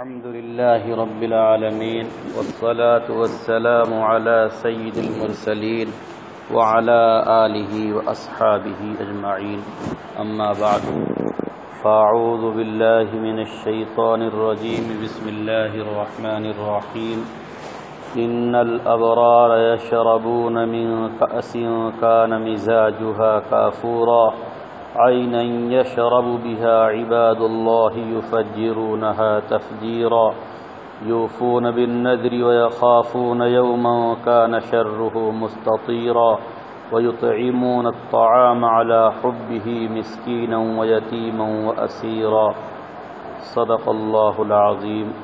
الحمد لله رب العالمين والصلاة والسلام على سيد المرسلين وعلى آله وأصحابه أجمعين أما بعد فأعوذ بالله من الشيطان الرجيم بسم الله الرحمن الرحيم إن الأبرار يشربون من كأس كان مزاجها كافورا عينا يشرب بها عباد الله يفجرونها تفجيرا يوفون بالنذر ويخافون يوما كان شره مستطيرا ويطعمون الطعام على حبه مسكينا ويتيما وأسيرا صدق الله العظيم.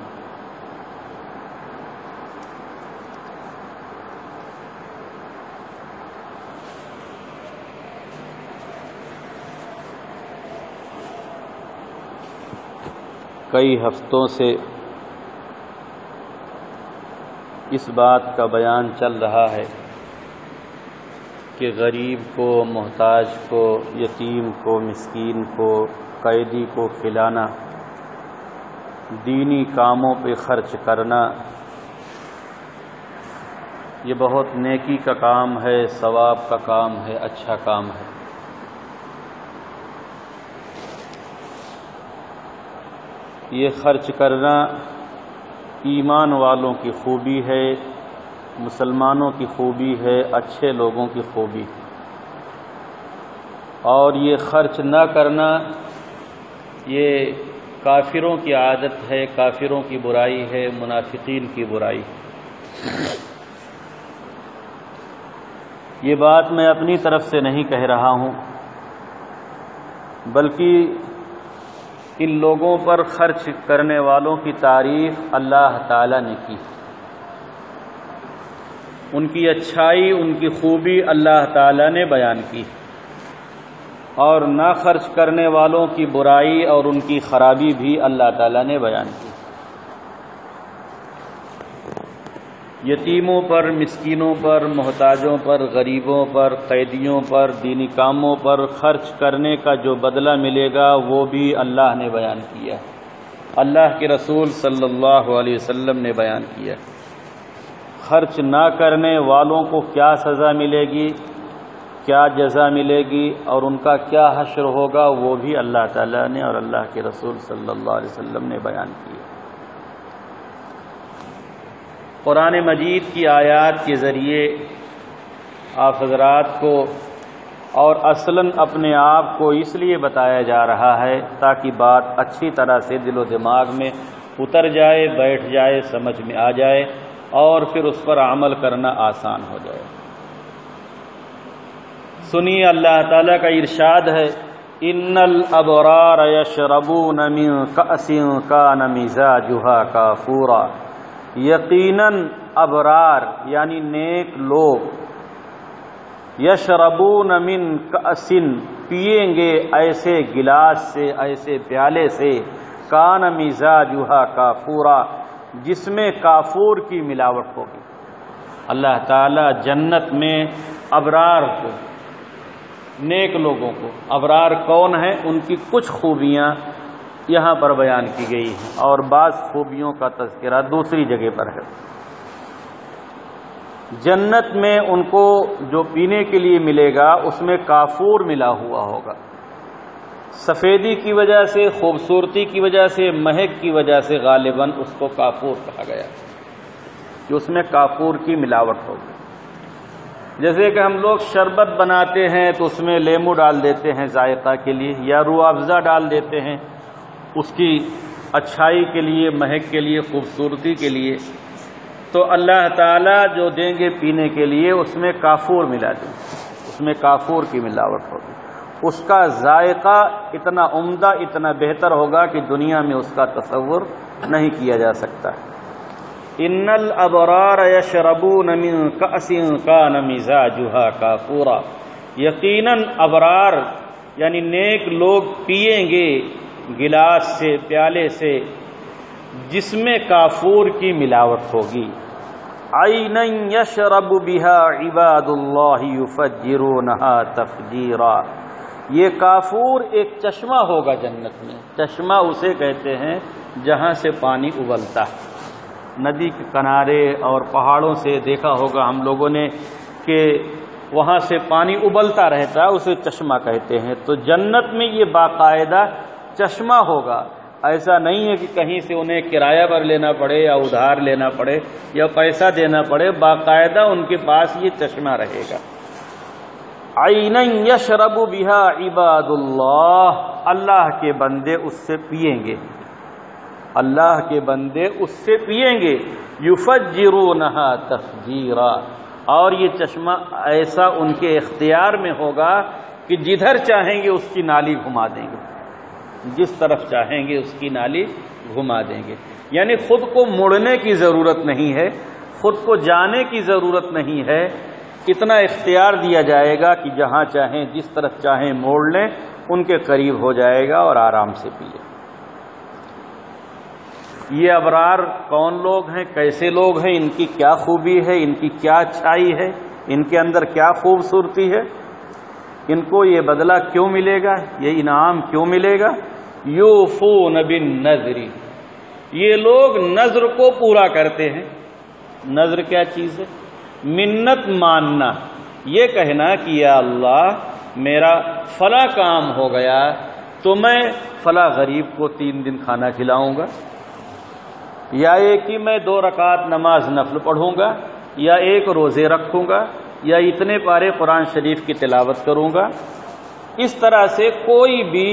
کئی ہفتوں سے اس بات کا بیان چل رہا ہے کہ غریب کو، محتاج کو، یتیم کو، مسکین کو، قیدی کو کھلانا، دینی کاموں پہ خرچ کرنا یہ بہت نیکی کا کام ہے، ثواب کا کام ہے، اچھا کام ہے۔ یہ خرچ کرنا ایمان والوں کی خوبی ہے، مسلمانوں کی خوبی ہے، اچھے لوگوں کی خوبی ہے۔ اور یہ خرچ نہ کرنا یہ کافروں کی عادت ہے، کافروں کی برائی ہے، منافقین کی برائی ہے۔ یہ بات میں اپنی طرف سے نہیں کہہ رہا ہوں، بلکہ ان لوگوں پر خرچ کرنے والوں کی تعریف اللہ تعالی نے کی۔ ان کی اچھائی، ان کی خوبی اللہ تعالی نے بیان کی، اور نہ خرچ کرنے والوں کی برائی اور ان کی خرابی بھی اللہ تعالی نے بیان کی۔ یتیموں پر، مسکینوں پر، محتاجوں پر، غریبوں پر، قیدیوں پر، دینی کاموں پر خرچ کرنے کا جو بدلہ ملے گا وہ بھی اللہ نے بیان کیا، اللہ کے رسول صلی اللہ علیہ وسلم نے بیان کیا۔ خرچ نہ کرنے والوں کو کیا سزا ملے گی، کیا جزا ملے گی، اور ان کا کیا حشر ہوگا وہ بھی اللہ تعالیٰ نے اور اللہ کے رسول صلی اللہ علیہ وسلم نے بیان کیا۔ قرآن مجید کی آیات کے ذریعے آپ حضرات کو اور اصلاً اپنے آپ کو اس لیے بتایا جا رہا ہے تاکہ بات اچھی طرح سے دل و دماغ میں اتر جائے، بیٹھ جائے، سمجھ میں آ جائے، اور پھر اس پر عمل کرنا آسان ہو جائے۔ سنیے، اللہ تعالیٰ کا ارشاد ہے، ان الابرار یشربون من کأس کان مزاجها کافورا۔ یقیناً ابرار یعنی نیک لوگ، یشربون من کأس پیئیں گے ایسے گلاس سے، ایسے پیالے سے، کان مزاجها کافورا جس میں کافور کی ملاوٹ ہوگی۔ اللہ تعالی جنت میں ابرار کو، نیک لوگوں کو، ابرار کون ہیں، ان کی کچھ خوبیاں یہاں پر بیان کی گئی ہیں، اور بعض خوبیوں کا تذکرہ دوسری جگہ پر ہے۔ جنت میں ان کو جو پینے کے لیے ملے گا اس میں کافور ملا ہوا ہوگا۔ سفیدی کی وجہ سے، خوبصورتی کی وجہ سے، مہک کی وجہ سے غالباً اس کو کافور کہا گیا کہ اس میں کافور کی ملاوٹ ہوگی۔ جیسے کہ ہم لوگ شربت بناتے ہیں تو اس میں لیمو ڈال دیتے ہیں ذائقہ کے لیے، یا روح افزا ڈال دیتے ہیں اس کی اچھائی کے لیے، مہک کے لیے، خوبصورتی کے لیے، تو اللہ تعالیٰ جو دیں گے پینے کے لیے اس میں کافور ملا دیں، اس میں کافور کی ملاوٹ ہوگی۔ اس کا ذائقہ اتنا عمدہ، اتنا بہتر ہوگا کہ دنیا میں اس کا تصور نہیں کیا جا سکتا۔ ان الابرار یشربون من کأس کان مزاجها کافورا۔ یقیناً ابرار یعنی نیک لوگ پیئیں گے گلاس سے، پیالے سے، جس میں کافور کی ملاوٹ ہوگی۔ عینا یشرب بها عباد اللہ یفجرونها تفجیرا۔ یہ کافور ایک چشمہ ہوگا جنت میں. چشمہ اسے کہتے ہیں جہاں سے پانی ابلتا ہے. ندی کے کنارے اور پہاڑوں سے دیکھا ہوگا ہم لوگوں نے کہ وہاں سے پانی ابلتا رہتا ہے، اسے چشمہ کہتے ہیں. تو جنت میں یہ باقاعدہ چشمہ ہوگا. ایسا نہیں ہے کہ کہیں سے انہیں کرایہ پر لینا پڑے یا ادھار لینا پڑے یا پیسہ دینا پڑے، باقاعدہ ان کے پاس یہ چشمہ رہے گا. عینا یشرب بہا عباد اللہ، اللہ کے بندے اس سے پیئیں گے، اللہ کے بندے اس سے پیئیں گے. یفجرونہا تفجیرا، اور یہ چشمہ ایسا ان کے اختیار میں ہوگا کہ جدھر چاہیں گے اس کی نالی گھما دیں گے، جس طرف چاہیں گے اس کی نالی گھما دیں گے. یعنی خود کو مڑنے کی ضرورت نہیں ہے، خود کو جانے کی ضرورت نہیں ہے. اتنا اختیار دیا جائے گا کہ جہاں چاہیں جس طرف چاہیں موڑ لیں، ان کے قریب ہو جائے گا اور آرام سے پیے. یہ ابرار کون لوگ ہیں، کیسے لوگ ہیں، ان کی کیا خوبی ہے، ان کی کیا اچھائی ہے، ان کے اندر کیا خوبصورتی ہے، ان کو یہ بدلہ کیوں ملے گا، یہ انعام کیوں ملے گا. یوفون بالنذر، یہ لوگ نذر کو پورا کرتے ہیں. نذر کیا چیز ہے؟ منت ماننا، یہ کہنا کہ یا اللہ میرا فلاں کام ہو گیا تو میں فلاں غریب کو 3 دن کھانا کھلاؤں گا، یا یہ کہ میں 2 رکعت نماز نفل پڑھوں گا، یا 1 روزے رکھوں گا، یا اتنے پارے قرآن شریف کی تلاوت کروں گا. اس طرح سے کوئی بھی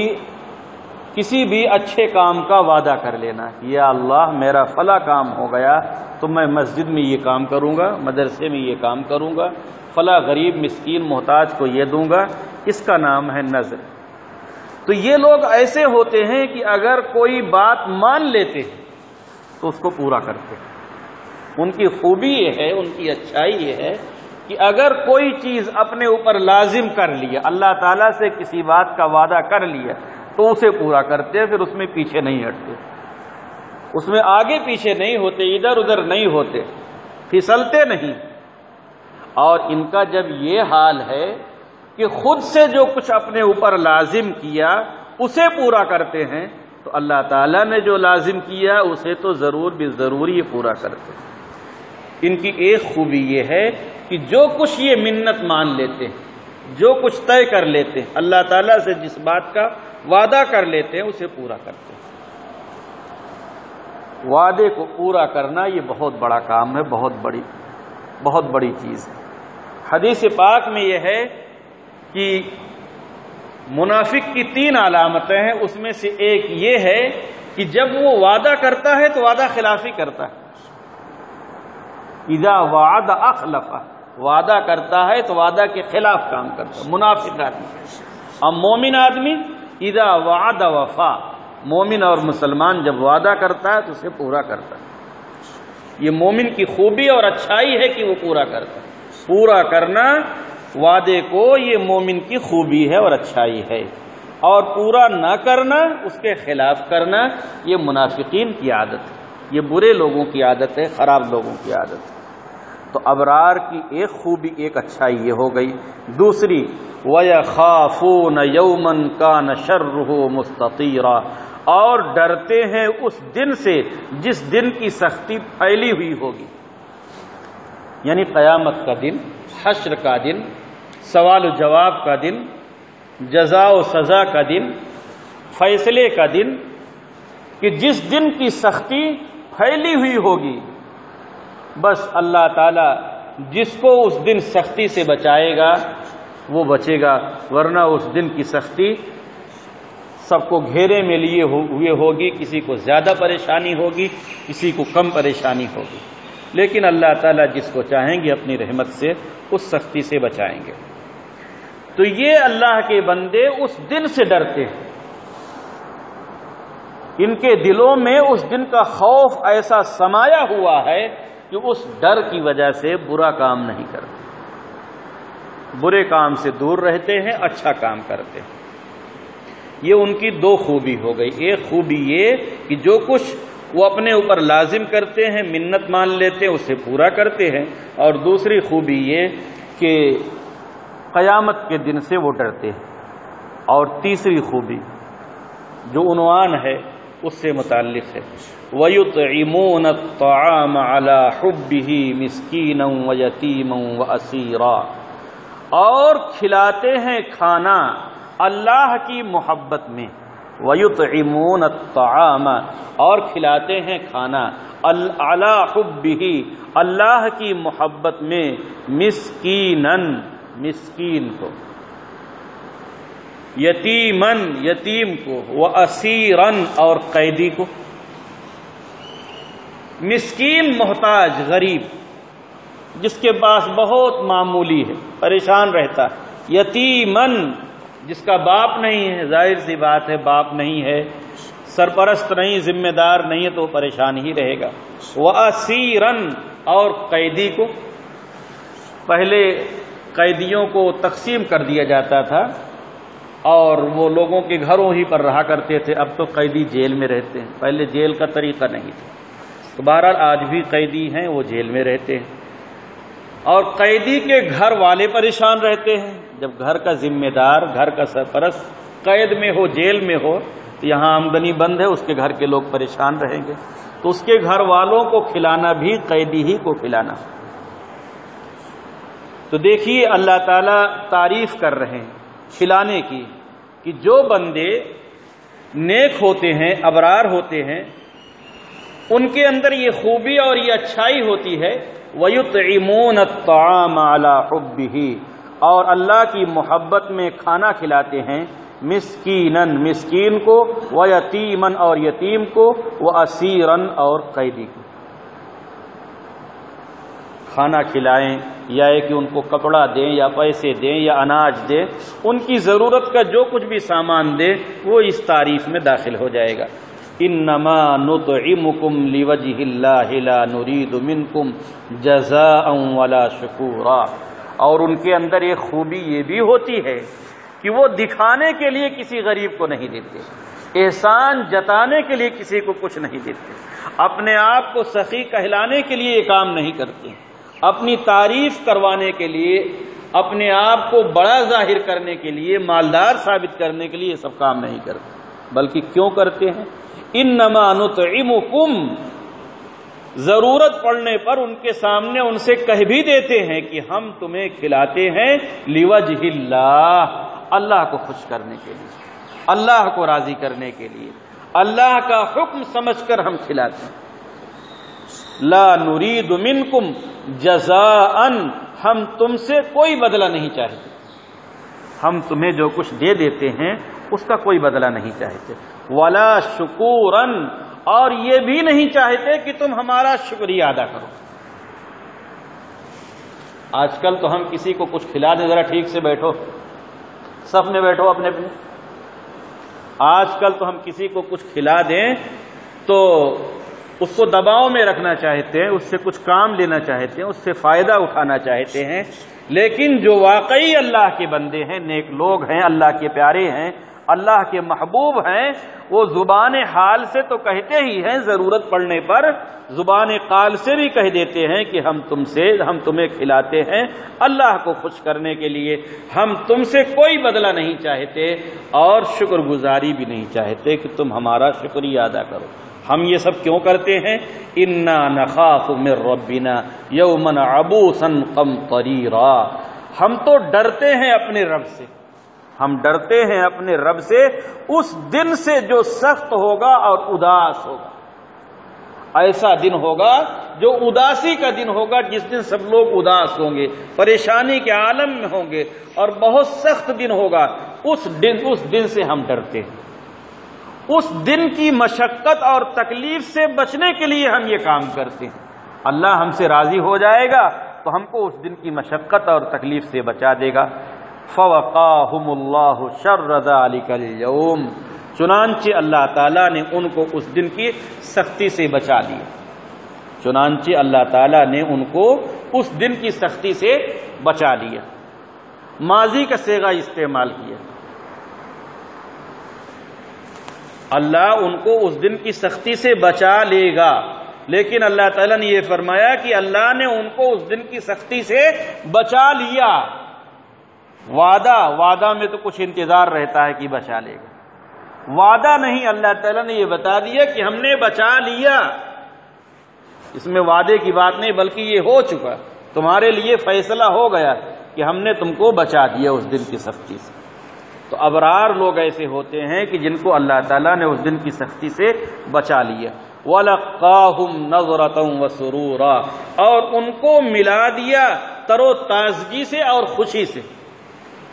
کسی بھی اچھے کام کا وعدہ کر لینا، یا اللہ میرا فلاں کام ہو گیا تو میں مسجد میں یہ کام کروں گا، مدرسے میں یہ کام کروں گا، فلاں غریب مسکین محتاج کو یہ دوں گا. اس کا نام ہے نذر. تو یہ لوگ ایسے ہوتے ہیں کہ اگر کوئی بات مان لیتے ہیں تو اس کو پورا کرتے ہیں. ان کی خوبی یہ ہے، ان کی اچھائی یہ ہے کہ اگر کوئی چیز اپنے اوپر لازم کر لیا، اللہ تعالیٰ سے کسی بات کا وعدہ کر لیا تو اسے پورا کرتے ہیں، پھر اس میں پیچھے نہیں ہٹتے، اس میں آگے پیچھے نہیں ہوتے، ادھر ادھر نہیں ہوتے، پھسلتے نہیں. اور ان کا جب یہ حال ہے کہ خود سے جو کچھ اپنے اوپر لازم کیا اسے پورا کرتے ہیں، تو اللہ تعالیٰ نے جو لازم کیا اسے تو ضرور بالضرور یہ پورا کرتے ہیں. ان کی ایک خوبی یہ ہے کہ جو کچھ یہ منت مان لیتے ہیں، جو کچھ طے کر لیتے ہیں، اللہ تعالیٰ سے جس بات کا وعدہ کر لیتے ہیں اسے پورا کرتے ہیں. وعدے کو پورا کرنا یہ بہت بڑا کام ہے، بہت بڑی چیز ہے. حدیث پاک میں یہ ہے کہ منافق کی 3 علامتیں ہیں، اس میں سے ایک یہ ہے کہ جب وہ وعدہ کرتا ہے تو وعدہ خلافی کرتا ہے. اذا وعد اخلف، وعدہ کرتا ہے تو وعدہ کے خلاف کام کرتا ہے منافق آدمی. اور مومن آدمی اذا وعد وفا، مومن اور مسلمان جب وعدہ کرتا ہے تو اسے پورا کرتا ہے. یہ مومن کی خوبی اور اچھائی ہے کہ وہ پورا کرتا ہے. پورا کرنا وعدے کو یہ مومن کی خوبی ہے اور اچھائی ہے، اور پورا نہ کرنا، اس کے خلاف کرنا، یہ منافقین کی عادت ہے، یہ برے لوگوں کی عادت ہے، خراب لوگوں کی عادت ہے. تو ابرار کی ایک خوبی، ایک اچھائی یہ ہو گئی. دوسری وَيَخَافُونَ يَوْمًا كَانَ شَرُّهُ مُسْتَطِيرًا، اور ڈرتے ہیں اس دن سے جس دن کی سختی پھیلی ہوئی ہوگی. یعنی قیامت کا دن، حشر کا دن، سوال و جواب کا دن، جزا و سزا کا دن، فیصلے کا دن، کہ جس دن کی سختی پھیلی ہوئی ہوگی. بس اللہ تعالی جس کو اس دن سختی سے بچائے گا وہ بچے گا، ورنہ اس دن کی سختی سب کو گھیرے میں لیے ہوئے ہوگی. کسی کو زیادہ پریشانی ہوگی، کسی کو کم پریشانی ہوگی، لیکن اللہ تعالیٰ جس کو چاہیں گے اپنی رحمت سے اس سختی سے بچائیں گے. تو یہ اللہ کے بندے اس دن سے ڈرتے ہیں. ان کے دلوں میں اس دن کا خوف ایسا سمایا ہوا ہے کہ اس ڈر کی وجہ سے برا کام نہیں کرتے، برے کام سے دور رہتے ہیں، اچھا کام کرتے ہیں. یہ ان کی 2 خوبی ہو گئی. ایک خوبی یہ کہ جو کچھ وہ اپنے اوپر لازم کرتے ہیں، منت مان لیتے ہیں، اسے پورا کرتے ہیں. اور دوسری خوبی یہ کہ قیامت کے دن سے وہ ڈرتے ہیں. اور تیسری خوبی جو عنوان ہے اس سے متعلق ہے، وَيُطْعِمُونَ الطَّعَامَ عَلَى حُبِّهِ مِسْكِينًا وَيَتِيمًا وَأَسِيرًا، اور کھلاتے ہیں کھانا اللہ کی محبت میں، وَيُطْعِمُونَ الطَّعَامَ، اور کھلاتے ہیں کھانا عَلَى حُبِّهِ، اللہ کی محبت میں، مسکیناً، مسکین کو، یتیمن، یتیم کو، وَأَسِيرًا، اور قیدی کو۔ مسکین محتاج، غریب، جس کے پاس بہت معمولی ہے، پریشان رہتا ہے۔ یتیمن، جس کا باپ نہیں ہے، ظاہر سی بات ہے باپ نہیں ہے، سرپرست نہیں، ذمہ دار نہیں ہے، تو پریشان ہی رہے گا۔ وَأَسِيرًا، اور قیدی کو۔ پہلے قیدیوں کو تقسیم کر دیا جاتا تھا اور وہ لوگوں کے گھروں ہی پر رہا کرتے تھے، اب تو قیدی جیل میں رہتے ہیں، پہلے جیل کا طریقہ نہیں تھا۔ تو بہرحال آج بھی قیدی ہیں، وہ جیل میں رہتے ہیں، اور قیدی کے گھر والے پریشان رہتے ہیں۔ جب گھر کا ذمہ دار، گھر کا سرپرست قید میں ہو، جیل میں ہو، تو یہاں آمدنی بند ہے، اس کے گھر کے لوگ پریشان رہیں گے، تو اس کے گھر والوں کو کھلانا بھی قیدی ہی کو کھلانا۔ تو دیکھیے اللہ تعالیٰ تعریف کر رہے ہیں کھلانے کی، کہ جو بندے نیک ہوتے ہیں، ابرار ہوتے ہیں، ان کے اندر یہ خوبی اور یہ اچھائی ہوتی ہے، وَيُطْعِمُونَ الطَّعَامَ عَلَى حُبِّهِ، اور اللہ کی محبت میں کھانا کھلاتے ہیں، مسکیناً، مسکین کو، وَيَتِيمًا، اور یتیم کو، وَأَسِيرًا، اور قیدی کو۔ کھانا کھلائیں، یا کہ ان کو کپڑا دیں، یا پیسے دیں، یا اناج دیں، ان کی ضرورت کا جو کچھ بھی سامان دیں، وہ اس تعریف میں داخل ہو جائے گا۔ انما نطعمکم لوجہ اللہ لا نرید منکم جزاء ولا شکورا، اور ان کے اندر ایک خوبی یہ بھی ہوتی ہے کہ وہ دکھانے کے لیے کسی غریب کو نہیں دیتے، احسان جتانے کے لیے کسی کو کچھ نہیں دیتے، اپنے آپ کو سخی کہلانے کے لیے یہ کام نہیں کرتے، اپنی تعریف کروانے کے لیے، اپنے آپ کو بڑا ظاہر کرنے کے لیے، مالدار ثابت کرنے کے لیے یہ سب کام نہیں کرتے، بلکہ کیوں کرتے ہیں؟ انما نطعمکم، ضرورت پڑنے پر ان کے سامنے ان سے کہہ بھی دیتے ہیں کہ ہم تمہیں کھلاتے ہیں لوجہ اللہ، اللہ کو خوش کرنے کے لیے، اللہ کو راضی کرنے کے لیے، اللہ کا حکم سمجھ کر ہم کھلاتے ہیں۔ لا نرید منکم جزاء، ہم تم سے کوئی بدلہ نہیں چاہتے، ہم تمہیں جو کچھ دے دیتے ہیں اس کا کوئی بدلہ نہیں چاہتے، ولا شکورا، اور یہ بھی نہیں چاہتے کہ تم ہمارا شکریہ ادا کرو۔ آج کل تو ہم کسی کو کچھ کھلا دیں، ذرا ٹھیک سے بیٹھو، صف میں بیٹھو اپنے اپنے، آج کل تو ہم کسی کو کچھ کھلا دیں تو اس کو دباؤ میں رکھنا چاہتے ہیں، اس سے کچھ کام لینا چاہتے ہیں، اس سے فائدہ اٹھانا چاہتے ہیں، لیکن جو واقعی اللہ کے بندے ہیں، نیک لوگ ہیں، اللہ کے پیارے ہیں، اللہ کے محبوب ہیں، وہ زبان حال سے تو کہتے ہی ہیں، ضرورت پڑنے پر زبان قال سے بھی کہہ دیتے ہیں کہ ہم تمہیں کھلاتے ہیں اللہ کو خوش کرنے کے لیے، ہم تم سے کوئی بدلہ نہیں چاہتے اور شکر گزاری بھی نہیں چاہتے کہ تم ہمارا شکریہ ادا کرو۔ ہم یہ سب کیوں کرتے ہیں؟ انا نخاف من ربنا یوما عبوسا قمطریرا، ہم تو ڈرتے ہیں اپنے رب سے، ہم ڈرتے ہیں اپنے رب سے اس دن سے جو سخت ہوگا اور اداس ہوگا، ایسا دن ہوگا جو اداسی کا دن ہوگا، جس دن سب لوگ اداس ہوں گے، پریشانی کے عالم میں ہوں گے، اور بہت سخت دن ہوگا، اس دن سے ہم ڈرتے ہیں، اس دن کی مشقت اور تکلیف سے بچنے کے لیے ہم یہ کام کرتے ہیں۔ اللہ ہم سے راضی ہو جائے گا تو ہم کو اس دن کی مشقت اور تکلیف سے بچا دے گا۔ فَوَقَاهُمُ اللَّهُ شَرَّ ذَلِكَ الْيَوْمِ، چنانچہ اللہ تعالیٰ نے ان کو اس دن کی سختی سے بچا لیا، چنانچہ اللہ تعالیٰ نے ان کو اس دن کی سختی سے بچا لیا، ماضی کا صیغہ استعمال کیا، اللہ ان کو اس دن کی سختی سے بچا لے گا، لیکن اللہ تعالیٰ نے یہ فرمایا کہ اللہ نے ان کو اس دن کی سختی سے بچا لیا، وعدہ میں تو کچھ انتظار رہتا ہے کہ بچا لے گا، وعدہ نہیں، اللہ تعالیٰ نے یہ بتا دیا کہ ہم نے بچا لیا، اس میں وعدے کی بات نہیں بلکہ یہ ہو چکا، تمہارے لیے فیصلہ ہو گیا کہ ہم نے تم کو بچا دیا اس دن کی سختی سے۔ تو ابرار لوگ ایسے ہوتے ہیں کہ جن کو اللہ تعالیٰ نے اس دن کی سختی سے بچا لیا۔ وَلَقَّاهُمْ نَظْرَةً وَسُرُورًا، اور ان کو ملا دیا تر و تازگی سے اور خوشی سے،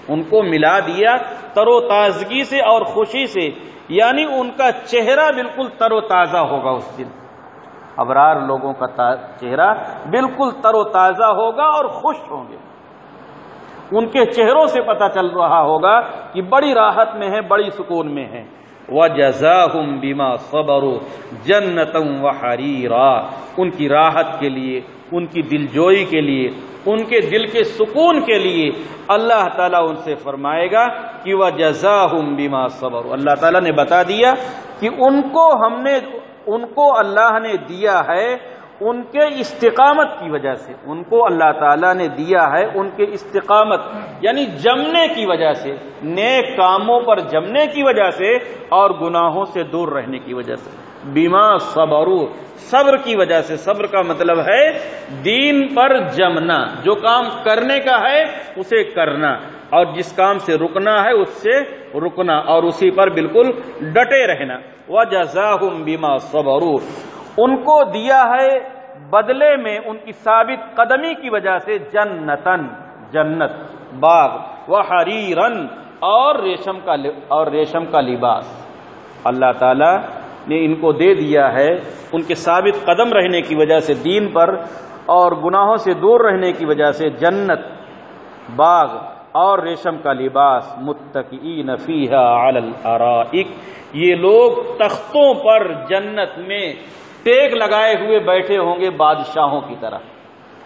ان کو ملا دیا تر و تازگی سے اور خوشی سے، یعنی ان کا چہرہ بالکل تر و تازہ ہوگا اس دن، ابرار لوگوں کا چہرہ بالکل تر و تازہ ہوگا اور خوش ہوں گے، ان کے چہروں سے پتہ چل رہا ہوگا کہ بڑی راحت میں ہیں، بڑی سکون میں ہیں۔ وَجَزَاهُمْ بِمَا صَبَرُوا جَنَّةً وَحَرِيرًا، ان کی راحت کے لیے، ان کی دلجوئی کے لیے، ان کے دل کے سکون کے لیے اللہ تعالیٰ ان سے فرمائے گا کہ وَجَزَاهُمْ بِمَا صَبَرُوا، اللہ تعالیٰ نے بتا دیا کہ ان کو اللہ نے دیا ہے ان کے استقامت کی وجہ سے، ان کو اللہ تعالیٰ نے دیا ہے ان کے استقامت یعنی جمنے کی وجہ سے، نیک کاموں پر جمنے کی وجہ سے اور گناہوں سے دور رہنے کی وجہ سے، بما صبروا، صبر کی وجہ سے۔ صبر کا مطلب ہے دین پر جمنا، جو کام کرنے کا ہے اسے کرنا اور جس کام سے رکنا ہے اس سے رکنا اور اسی پر بالکل ڈٹے رہنا۔ وَجَزَاهُمْ بِمَا صَبَرُوا، ان کو دیا ہے بدلے میں ان کی ثابت قدمی کی وجہ سے جنتن، جنت، باغ، وحریرن، اور ریشم کا لباس۔ اللہ تعالی نے ان کو دے دیا ہے ان کے ثابت قدم رہنے کی وجہ سے دین پر اور گناہوں سے دور رہنے کی وجہ سے جنت، باغ اور ریشم کا لباس۔ متکئین فیہا علی الارائک، یہ لوگ تختوں پر جنت میں ٹیک لگائے ہوئے بیٹھے ہوں گے بادشاہوں کی طرح،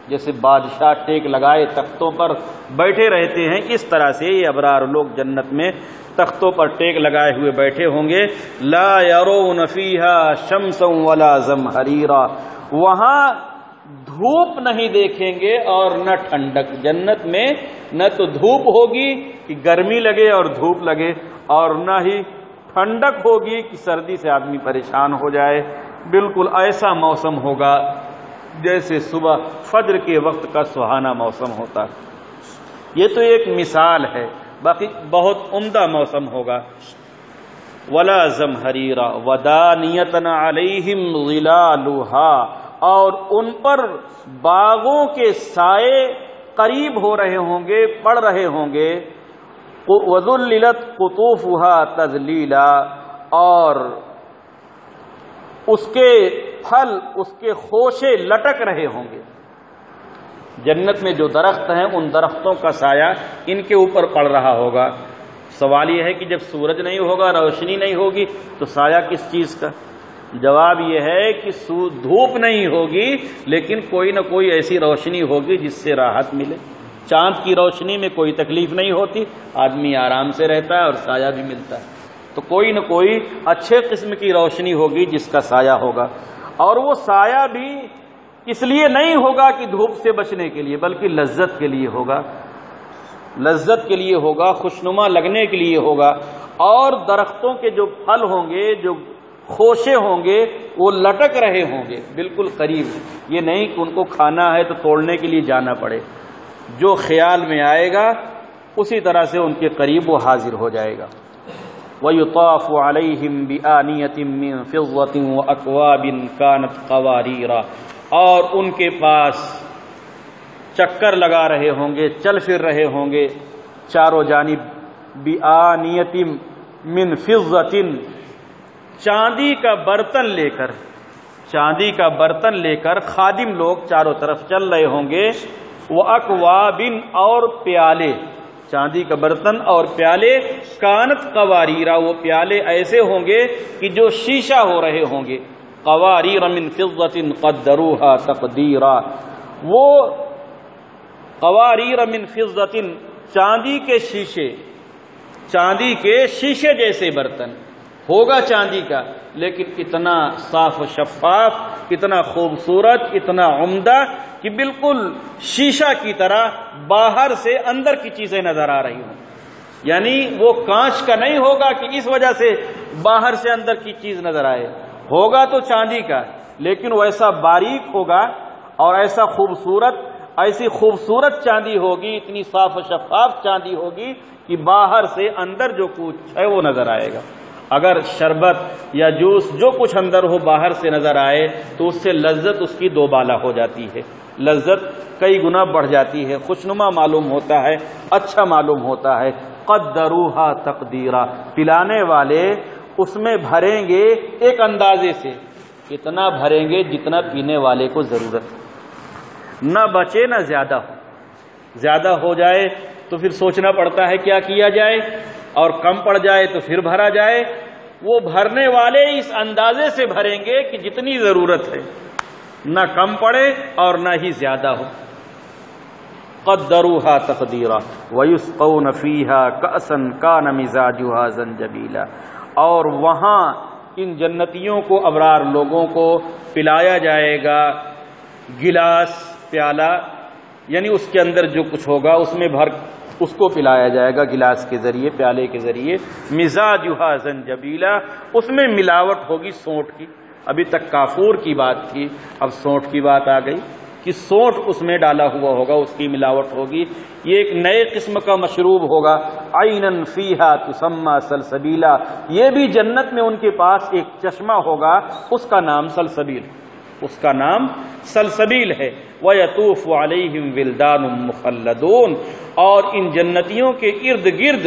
جیسے بادشاہ ٹیک لگائے تختوں پر بیٹھے رہتے ہیں، اس طرح سے یہ ابرار لوگ جنت میں تختوں پر ٹیک لگائے ہوئے بیٹھے ہوں گے۔ لا یرون فیہا شمسا ولا زمہریرا، وہاں دھوپ نہیں دیکھیں گے اور نہ ٹھنڈک۔ جنت میں نہ تو دھوپ ہوگی کہ گرمی لگے اور دھوپ لگے، اور نہ ہی ٹھنڈک ہوگی کہ سردی سے آدمی پریشان ہو جائے۔ بالکل ایسا موسم ہوگا جیسے صبح فجر کے وقت کا سہانا موسم ہوتا ہے۔ یہ تو ایک مثال ہے، باقی بہت عمدہ موسم ہوگا۔ ولا زمہریرا ودانیۃ علیہم ظلالھا، اور ان پر باغوں کے سائے قریب ہو رہے ہوں گے، پڑ رہے ہوں گے۔ وذللت قطوفھا تذلیلا، اور اس کے پھل، اس کے خوشے لٹک رہے ہوں گے۔ جنت میں جو درخت ہیں ان درختوں کا سایہ ان کے اوپر پڑ رہا ہوگا۔ سوال یہ ہے کہ جب سورج نہیں ہوگا، روشنی نہیں ہوگی تو سایہ کس چیز کا؟ جواب یہ ہے کہ دھوپ نہیں ہوگی لیکن کوئی نہ کوئی ایسی روشنی ہوگی جس سے راحت ملے۔ چاند کی روشنی میں کوئی تکلیف نہیں ہوتی، آدمی آرام سے رہتا ہے اور سایہ بھی ملتا ہے، تو کوئی نہ کوئی اچھے قسم کی روشنی ہوگی جس کا سایہ ہوگا، اور وہ سایہ بھی اس لیے نہیں ہوگا کہ دھوپ سے بچنے کے لیے، بلکہ لذت کے لیے ہوگا، لذت کے لیے ہوگا، خوشنما لگنے کے لیے ہوگا۔ اور درختوں کے جو پھل ہوں گے، جو خوشے ہوں گے، وہ لٹک رہے ہوں گے بالکل قریب، یہ نہیں کہ ان کو کھانا ہے تو توڑنے کے لیے جانا پڑے، جو خیال میں آئے گا اسی طرح سے ان کے قریب وہ حاضر ہو جائے گا۔ وَيُطَافُ عَلَيْهِمْ بِآنِيَةٍ مِّن فِضَّةٍ وَأَكْوَابٍ كَانَتْ قَوَارِيرَا، اور ان کے پاس چکر لگا رہے ہوں گے، چل پھر رہے ہوں گے چاروں جانب، بِآنِيَةٍ مِّن فِضَّةٍ، چاندی کا برتن لے کر، چاندی کا برتن لے کر خادم لوگ چاروں طرف چل رہے ہوں گے۔ وَأَكْوَابٍ، اور پیالے، چاندی کا برتن اور پیالے، کانت قواریرا، وہ پیالے ایسے ہوں گے کہ جو شیشہ ہو رہے ہوں گے۔ قواریر من فضة قدروها تقدیرا، وہ قواریر من فضة، چاندی کے شیشے، چاندی کے شیشے جیسے برتن، ہوگا چاندی کا، لیکن اتنا صاف و شفاف، اتنا خوبصورت، اتنا عمدہ کہ بالکل شیشہ کی طرح باہر سے اندر کی چیزیں نظر آ رہی ہوں. یعنی وہ کانچ کا نہیں ہوگا کہ اس وجہ سے باہر سے اندر کی چیز نظر آئے، ہوگا تو چاندی کا، لیکن وہ ایسا باریک ہوگا اور ایسا خوبصورت، ایسی خوبصورت چاندی ہوگی، اتنی صاف و شفاف چاندی ہوگی کہ باہر سے اندر جو کچھ ہے وہ نظر آئے گا. اگر شربت یا جوس جو کچھ اندر ہو باہر سے نظر آئے تو اس سے لذت اس کی دو بالا ہو جاتی ہے، لذت کئی گنا بڑھ جاتی ہے، خوشنما معلوم ہوتا ہے، اچھا معلوم ہوتا ہے. قدروہا تقدیرا، پلانے والے اس میں بھریں گے ایک اندازے سے، اتنا بھریں گے جتنا پینے والے کو ضرورت، نہ بچے نہ زیادہ ہو. زیادہ ہو جائے تو پھر سوچنا پڑتا ہے کیا کیا جائے، اور کم پڑ جائے تو پھر بھرا جائے. وہ بھرنے والے اس اندازے سے بھریں گے کہ جتنی ضرورت ہے، نہ کم پڑے اور نہ ہی زیادہ ہو. قدروہا تقدیرا ویسقون فیہا کأسا کان مزاجہا زنجبیلا، اور وہاں ان جنتیوں کو، ابرار لوگوں کو پلایا جائے گا گلاس، پیالہ، یعنی اس کے اندر جو کچھ ہوگا اس میں بھر اس کو پلایا جائے گا گلاس کے ذریعے، پیالے کے ذریعے. مزاجہا زنجبیلا، اس میں ملاوٹ ہوگی سونٹ کی. ابھی تک کافور کی بات تھی، اب سونٹ کی بات آ گئی کہ سونٹ اس میں ڈالا ہوا ہوگا، اس کی ملاوٹ ہوگی. یہ ایک نئے قسم کا مشروب ہوگا. عینن فیہا تسمی سلسبیلا، یہ بھی جنت میں ان کے پاس ایک چشمہ ہوگا، اس کا نام سلسبیل، اس کا نام سلسبیل ہے. وَيَطُوفُ عَلَيْهِمْ وِلْدَانٌ مُخَلَّدُونَ، اور ان جنتیوں کے ارد گرد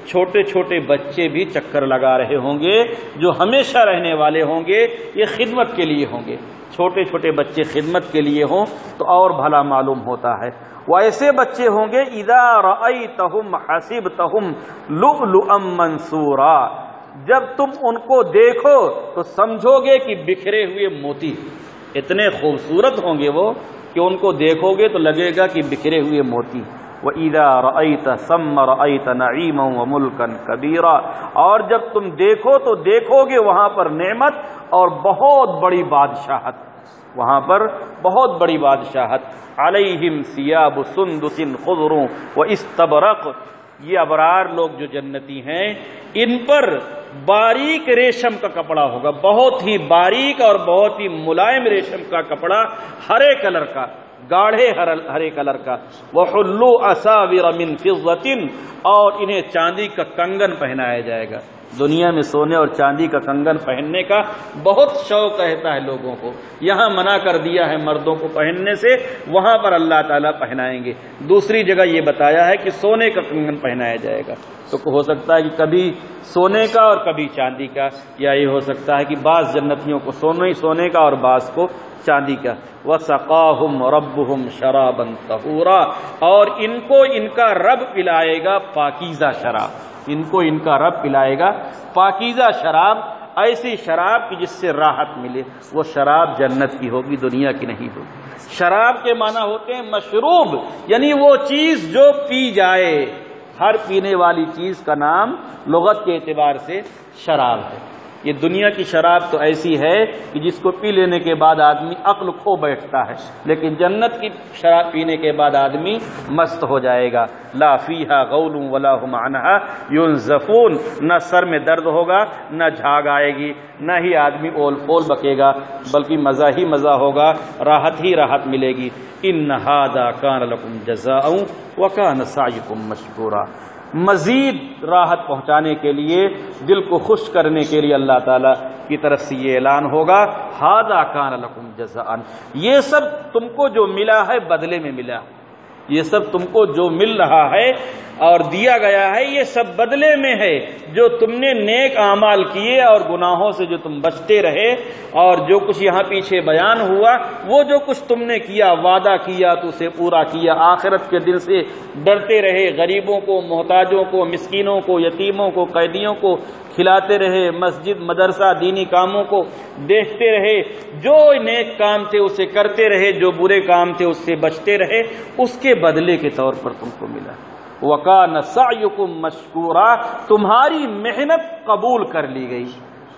چھوٹے چھوٹے بچے بھی چکر لگا رہے ہوں گے، جو ہمیشہ رہنے والے ہوں گے. یہ خدمت کے لیے ہوں گے، چھوٹے چھوٹے بچے خدمت کے لیے ہوں تو اور بھلا معلوم ہوتا ہے. وہ ایسے بچے ہوں گے اِذَا رَأَيْتَهُمْ حَسِبْتَهُمْ لُؤْلُؤًا مَنْثُورًا، جب تم ان کو دیکھو تو سمجھو گے کہ بکھرے ہوئے موتی. اتنے خوبصورت ہوں گے وہ کہ ان کو دیکھو گے تو لگے گا کہ بکھرے ہوئے موتی. وَإِذَا رَأَيْتَ ثَمَّ رَأَيْتَ نَعِيمًا وَمُلْكًا كَبِيرًا، اور جب تم دیکھو تو دیکھو گے وہاں پر نعمت اور بہت بڑی بادشاہت، وہاں پر بہت بڑی بادشاہت. عَلَيْهِمْ ثِيَابُ سُنْدُسٍ خُضْرٌ وَإِسْتَبْرَقٍ، یہ ابرار لوگ جو جنتی ہیں ان پر باریک ریشم کا کپڑا ہوگا، بہت ہی باریک اور بہت ہی ملائم ریشم کا کپڑا، ہرے کلر کا، گاڑھے ہرے کلر کا. وَحُلُّوا أَسَاوِرَ مِن فِضَّةٍ، اور انہیں چاندی کا کنگن پہنایا جائے گا. دنیا میں سونے اور چاندی کا کنگن پہننے کا بہت شوق رہتا ہے لوگوں کو، یہاں منع کر دیا ہے مردوں کو پہننے سے، وہاں پر اللہ تعالیٰ پہنائیں گے. دوسری جگہ یہ بتایا ہے کہ سونے کا کنگن پہنایا جائے گا. تو ہو سکتا ہے کہ کبھی سونے کا اور کبھی چاندی کا، یا یہ ہو سکتا ہے کہ بعض جنتیوں کو سونے کا اور بعض کو چاندی کا. وَسَقَاهُمْ رَبُّهُمْ شَرَابًا طَهُورًا، اور ان کو ان کا رب پلائے گا پاکیزہ شراب، ان کو ان کا رب پلائے گا پاکیزہ شراب، ایسی شراب کی جس سے راحت ملے. وہ شراب جنت کی ہوگی، دنیا کی نہیں ہوگی. شراب کے معنی ہوتے ہیں مشروب، یعنی وہ چیز جو پی جائے. ہر پینے والی چیز کا نام لغت کے اعتبار سے شراب ہے. یہ دنیا کی شراب تو ایسی ہے کہ جس کو پی لینے کے بعد آدمی عقل کھو بیٹھتا ہے، لیکن جنت کی شراب پینے کے بعد آدمی مست ہو جائے گا. لا فیہا غول ولا هم عنہا ینزفون، نہ سر میں درد ہوگا، نہ جھاگ آئے گی، نہ ہی آدمی اول پول بکے گا، بلکہ مزہ ہی مزہ ہوگا، راحت ہی راحت ملے گی. ان ھذا کان لکم جزاء وکان سعیکم مشکورا. مزید راحت پہنچانے کے لیے، دل کو خوش کرنے کے لیے اللہ تعالیٰ کی طرف سے یہ اعلان ہوگا، ھذا کان لکم جزاء، یہ سب تم کو جو ملا ہے بدلے میں ملا، یہ سب تم کو جو مل رہا ہے اور دیا گیا ہے یہ سب بدلے میں ہے. جو تم نے نیک اعمال کیے اور گناہوں سے جو تم بچتے رہے، اور جو کچھ یہاں پیچھے بیان ہوا، وہ جو کچھ تم نے کیا، وعدہ کیا تو اسے پورا کیا، آخرت کے دن سے ڈرتے رہے، غریبوں کو، محتاجوں کو، مسکینوں کو، یتیموں کو، قیدیوں کو کھلاتے رہے، مسجد مدرسہ دینی کاموں کو دیکھتے رہے، جو نیک کام تھے اسے کرتے رہے، جو برے کام تھے اس سے بچتے رہے، اس کے بدلے کے طور پر تم کو ملا. وَكَانَ سَعْيُكُمْ مَشْكُورًا، تمہاری محنت قبول کر لی گئی،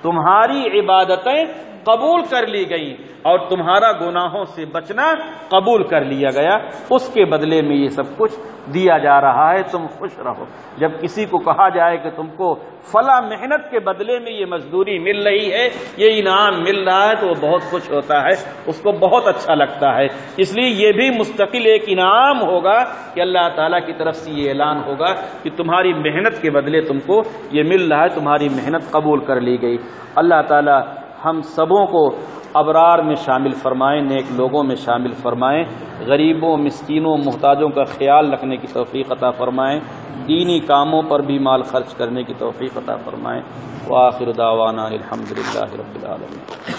تمہاری عبادتیں قبول کر لی گئی، اور تمہارا گناہوں سے بچنا قبول کر لیا گیا، اس کے بدلے میں یہ سب کچھ دیا جا رہا ہے، تم خوش رہو۔ جب کسی کو کہا جائے کہ تم کو فلاں محنت کے بدلے میں یہ مزدوری مل رہی ہے، یہ انعام مل رہا ہے، تو وہ بہت خوش ہوتا ہے، اس کو بہت اچھا لگتا ہے۔ اس لیے یہ بھی مستقل ایک انعام ہوگا کہ اللہ تعالیٰ کی طرف سے یہ اعلان ہوگا کہ تمہاری محنت کے بدلے تم کو یہ مل رہا ہے، تمہاری محنت قبول کر لی گئی۔ اللہ تعالیٰ ہم سبوں کو ابرار میں شامل فرمائیں، نیک لوگوں میں شامل فرمائیں، غریبوں، مسکینوں، محتاجوں کا خیال رکھنے کی توفیق عطا فرمائیں، دینی کاموں پر بھی مال خرچ کرنے کی توفیق عطا فرمائیں۔ وآخر دعوانا الحمدللہ رب العالمین۔